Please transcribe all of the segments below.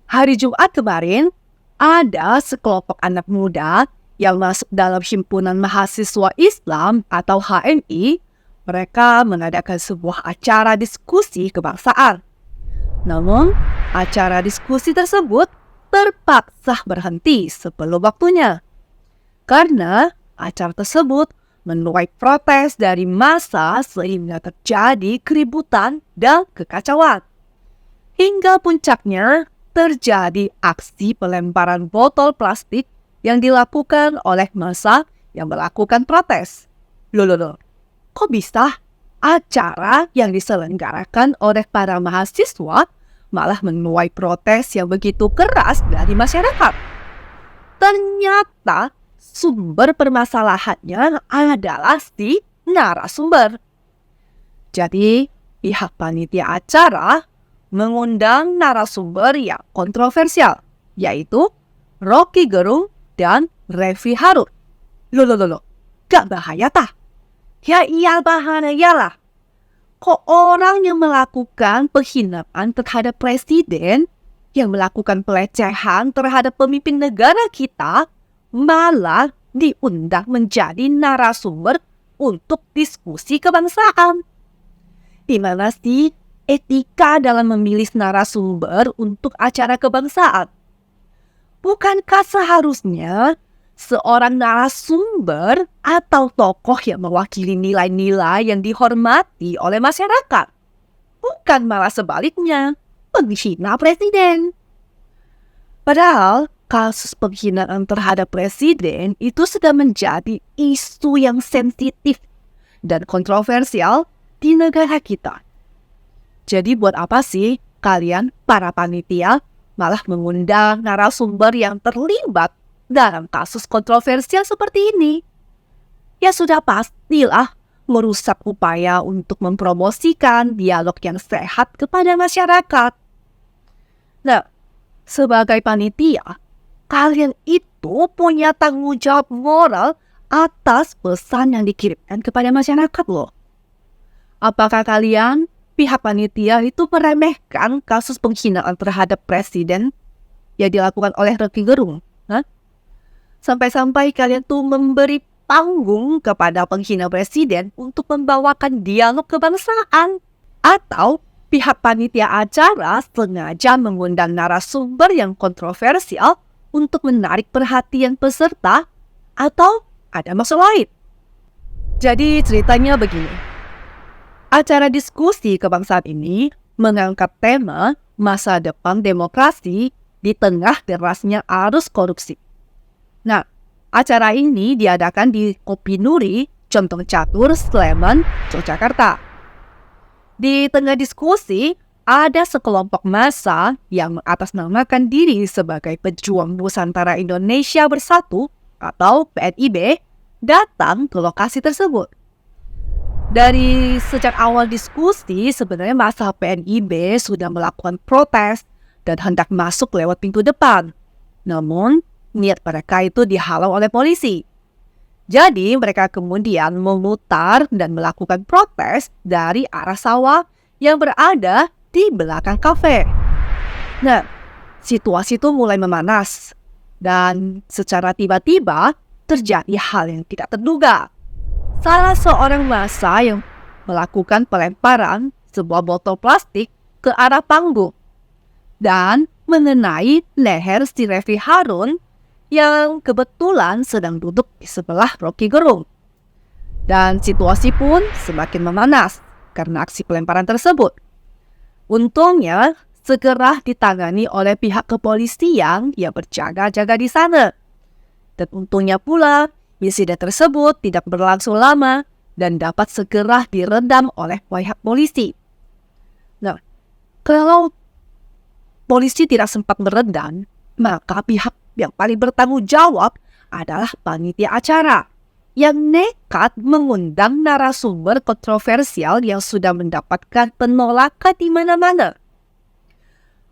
Hari Jumat kemarin, ada sekelompok anak muda yang masuk dalam Himpunan Mahasiswa Islam atau HMI. Mereka mengadakan sebuah acara diskusi kebangsaan. Namun, acara diskusi tersebut terpaksa berhenti sebelum waktunya. Karena acara tersebut menuai protes dari massa sehingga terjadi keributan dan kekacauan. Hingga puncaknya, terjadi aksi pelemparan botol plastik yang dilakukan oleh massa yang melakukan protes. Loh, kok bisa acara yang diselenggarakan oleh para mahasiswa malah menuai protes yang begitu keras dari masyarakat? Ternyata sumber permasalahannya adalah si narasumber. Jadi, pihak panitia acara mengundang narasumber yang kontroversial, yaitu Rocky Gerung dan Refy Harun. Loh, gak bahaya tah? Ya iya bahayalah. Kok orang yang melakukan penghinaan terhadap presiden, yang melakukan pelecehan terhadap pemimpin negara kita, malah diundang menjadi narasumber untuk diskusi kebangsaan? Di mana sih etika dalam memilih narasumber untuk acara kebangsaan? Bukankah seharusnya seorang narasumber atau tokoh yang mewakili nilai-nilai yang dihormati oleh masyarakat? Bukan malah sebaliknya, menghina presiden. Padahal kasus penghinaan terhadap presiden itu sudah menjadi isu yang sensitif dan kontroversial di negara kita. Jadi buat apa sih kalian, para panitia, malah mengundang narasumber yang terlibat dalam kasus kontroversial seperti ini? Ya sudah pastilah merusak upaya untuk mempromosikan dialog yang sehat kepada masyarakat. Nah, sebagai panitia, kalian itu punya tanggung jawab moral atas pesan yang dikirimkan kepada masyarakat loh. Apakah kalian, pihak panitia itu meremehkan kasus penghinaan terhadap presiden yang dilakukan oleh Rocky Gerung? Sampai-sampai kalian tuh memberi panggung kepada penghina presiden untuk membawakan dialog kebangsaan. Atau pihak panitia acara sengaja mengundang narasumber yang kontroversial untuk menarik perhatian peserta, atau ada maksud lain? Jadi ceritanya begini. Acara diskusi kebangsaan ini mengangkat tema masa depan demokrasi di tengah derasnya arus korupsi. Nah, acara ini diadakan di Kopi Nuri, Condong Catur, Sleman, Yogyakarta. Di tengah diskusi, ada sekelompok massa yang mengatasnamakan diri sebagai Pejuang Nusantara Indonesia Bersatu atau PNIB datang ke lokasi tersebut. Dari sejak awal diskusi, sebenarnya massa PNIB sudah melakukan protes dan hendak masuk lewat pintu depan. Namun, niat mereka itu dihalau oleh polisi. Jadi, mereka kemudian memutar dan melakukan protes dari arah sawah yang berada di belakang kafe. Nah, situasi itu mulai memanas. Dan secara tiba-tiba, terjadi hal yang tidak terduga. Salah seorang massa yang melakukan pelemparan sebuah botol plastik ke arah panggung dan mengenai leher si Refy Harun yang kebetulan sedang duduk di sebelah Rocky Gerung. Dan situasi pun semakin memanas karena aksi pelemparan tersebut. Untungnya segera ditangani oleh pihak kepolisian yang berjaga-jaga di sana. Dan untungnya pula insiden tersebut tidak berlangsung lama dan dapat segera diredam oleh pihak polisi. Nah, kalau polisi tidak sempat meredam, maka pihak yang paling bertanggung jawab adalah panitia acara yang nekat mengundang narasumber kontroversial yang sudah mendapatkan penolakan di mana-mana.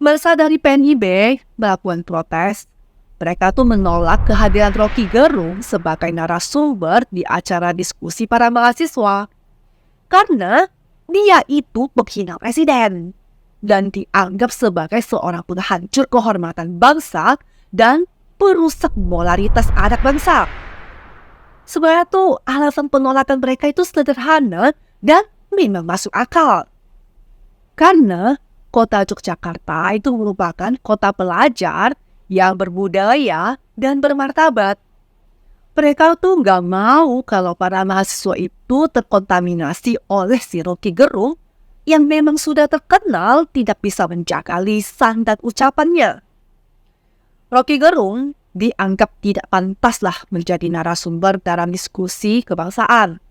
Massa dari PNIB melakukan protes. Mereka tuh menolak kehadiran Rocky Gerung sebagai narasumber di acara diskusi para mahasiswa. Karena dia itu penghina presiden. dan dianggap sebagai seorang penghancur kehormatan bangsa dan perusak moralitas anak bangsa. Sebenarnya tuh alasan penolakan mereka itu sederhana dan memang masuk akal. Karena kota Yogyakarta itu merupakan kota pelajar yang berbudaya dan bermartabat. Mereka tuh nggak mau kalau para mahasiswa itu terkontaminasi oleh si Rocky Gerung yang memang sudah terkenal tidak bisa menjaga lisan dan ucapannya. Rocky Gerung dianggap tidak pantaslah menjadi narasumber dalam diskusi kebangsaan.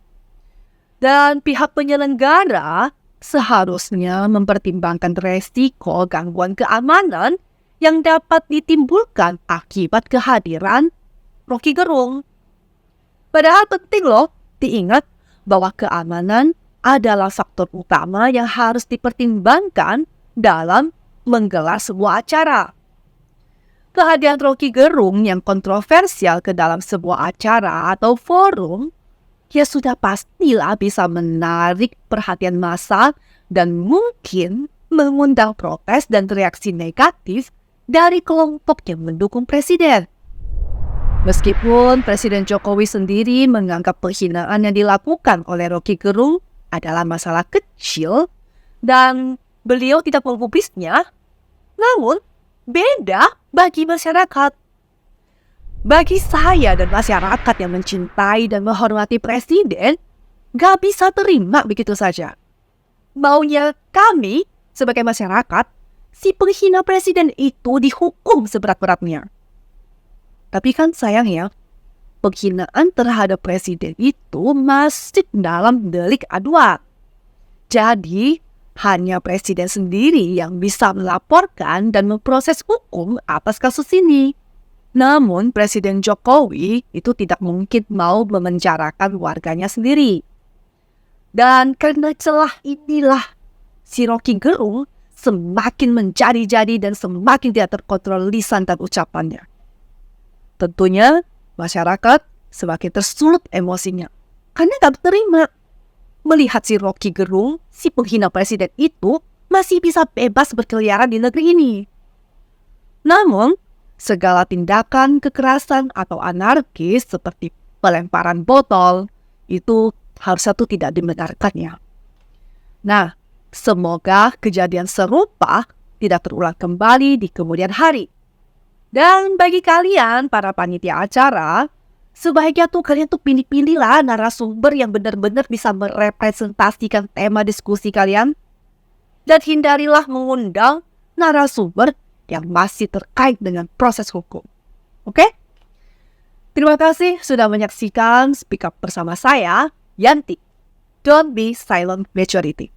Dan pihak penyelenggara seharusnya mempertimbangkan resiko gangguan keamanan yang dapat ditimbulkan akibat kehadiran Rocky Gerung. Padahal penting loh diingat bahwa keamanan adalah faktor utama yang harus dipertimbangkan dalam menggelar sebuah acara. Kehadiran Rocky Gerung yang kontroversial ke dalam sebuah acara atau forum, ya sudah pastilah bisa menarik perhatian massa dan mungkin mengundang protes dan reaksi negatif dari kelompok yang mendukung presiden. Meskipun Presiden Jokowi sendiri menganggap penghinaan yang dilakukan oleh Rocky Gerung adalah masalah kecil dan beliau tidak mengubrisnya, namun beda bagi masyarakat. Bagi saya dan masyarakat yang mencintai dan menghormati presiden, gak bisa terima begitu saja. Maunya kami sebagai masyarakat, si penghina presiden itu dihukum seberat-beratnya. Tapi kan sayang ya, penghinaan terhadap presiden itu masih dalam delik aduan. Jadi, hanya presiden sendiri yang bisa melaporkan dan memproses hukum atas kasus ini. Namun, Presiden Jokowi itu tidak mungkin mau memenjarakan warganya sendiri. Dan karena celah inilah, si Rocky Gerung semakin menjadi-jadi dan semakin tidak terkontrol lisan dan ucapannya. Tentunya, masyarakat semakin tersulut emosinya. Karena tak terima melihat si Rocky Gerung, si penghina presiden itu, masih bisa bebas berkeliaran di negeri ini. Namun, segala tindakan kekerasan atau anarkis seperti pelemparan botol, itu harusnya tuh tidak dibenarkannya. Nah, semoga kejadian serupa tidak terulang kembali di kemudian hari. Dan bagi kalian, para panitia acara, sebaiknya tuh kalian tuh pilih-pilihlah narasumber yang benar-benar bisa merepresentasikan tema diskusi kalian. Dan hindarilah mengundang narasumber yang masih terkait dengan proses hukum. Oke? Terima kasih sudah menyaksikan Speak Up bersama saya, Yanti. Don't be silent majority.